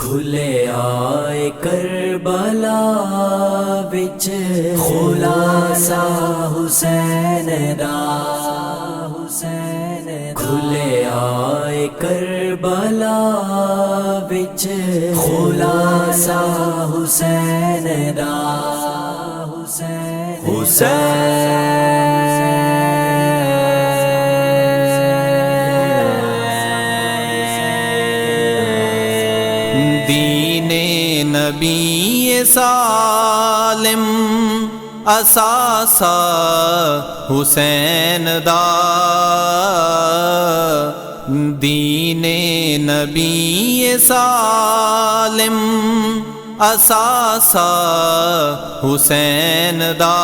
کھلے آئے کربلا وچ خلاصہ حسین دا، کھلے آئے کربلا وچ خلاصہ حسین دا، دین نبی سالم اساسا حسین دا، دین نبی سالم اساسا حسین دا،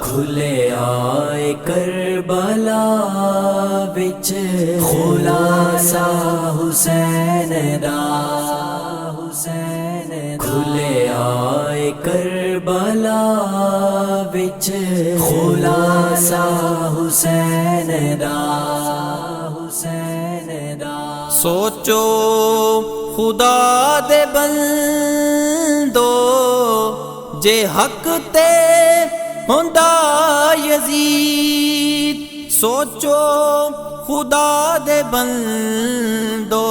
کھلے آئے کربلا وچ خلاصہ حسین دا، کھلے آئے کربلا وچ خلاصہ حسین دا، سوچو خدا دے بندو جے حق تے ہوندا یزید، سوچو خدا دے بندو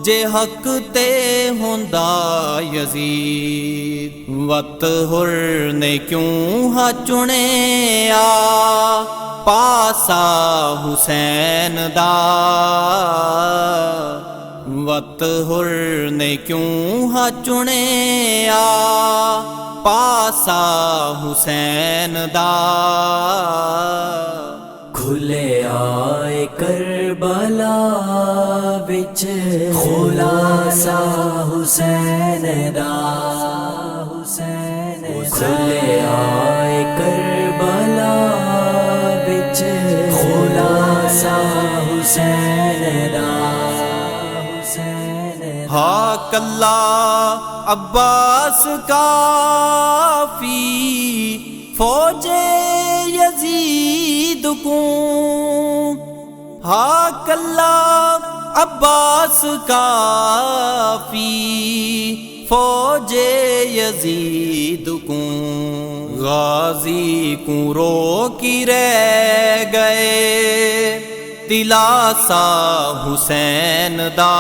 جے حق تے ہوندا یزید، وقت حر نے کیوں ہا چنیا پاسا حسین دا، وقت حر نے کیوں ہا چنیا پاسا حسین دا، کھلے آئے کربلا وچ خلاصہ حسین دا، کھلے آئے کربلا وچ خلاصہ حسین دا، ہا کلا عباس کافی فوج یزید کو، ہا کلا عباس کافی فوج یزید کو، غازی کو رو کی رہ گئے دلاسا حسین دا،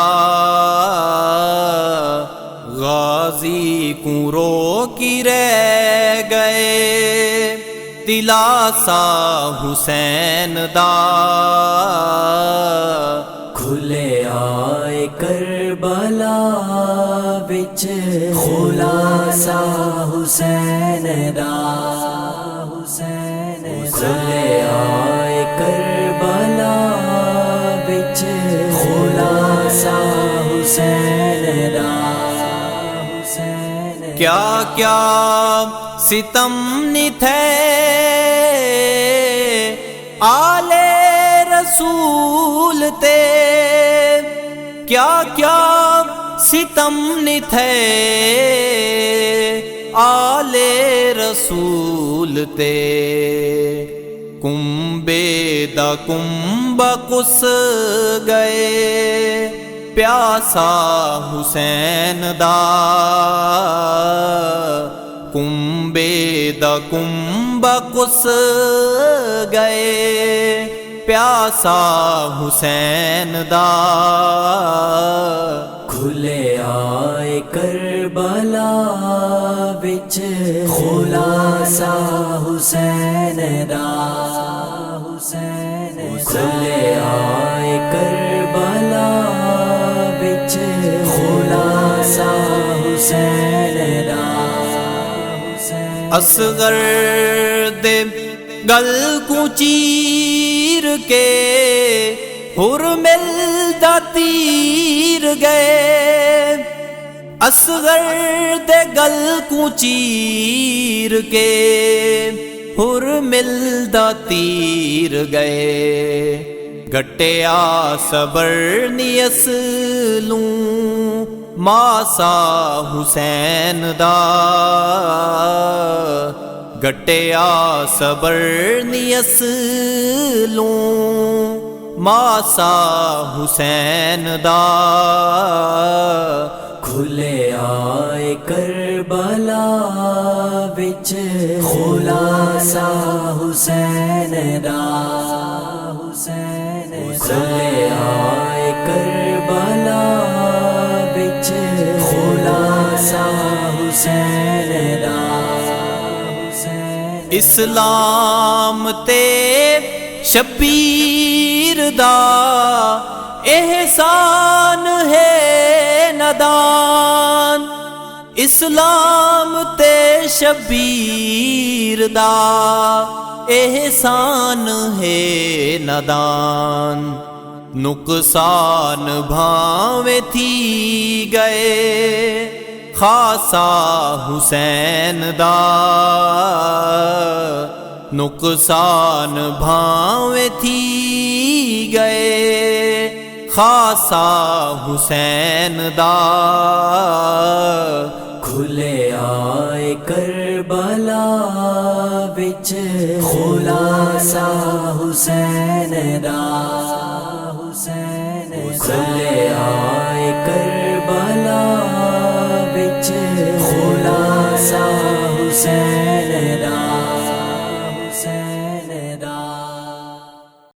غازی کو رو کی رہ گئے دلاسا حسین دا، کھلے آئے کربلا وچ خلاصہ حسین دا، کھلے آئے کربلا وچ خلاصہ حسین دا، کیا کیا ستم نتھے آل رسول تے، کیا کیا ستم نتھے آل رسول تے، کنبے دا کنب کس گئے پیاسا حسین دا، کنبے دا کنب کس گئے پیاسا حسین دا، کھلے آئے کربلا وچ خلاصہ حسین دا، کھلے آئے کربلا وچ خلاصہ حسین دا، اصغر دے گل کو چیر کے حر ملدا تیر گئے، اصغر دے گل کو چیر کے حر ملدا تیر گئے، گٹیا صبر نیس لوں ماسا حسین دا، گٹیا صبر نیس لوں ماسا حسین دا کھلے آئے کربلا وچ خلاصہ حسین دا کھلے آئے کربلا وچ خلاصہ حسین دا اسلام تے شبیر دا احسان ہے ندان اسلام تے شبیر دا احسان ہے ندان نقصان بھاوے تھی گئے خاصا حسین دا نقصان بھاوے تھی گئے خاصا حسین دا کھلے آئے کربلا وچ خلاصہ حسین دا کھلے آئے کربلا وچ خلاصہ حسین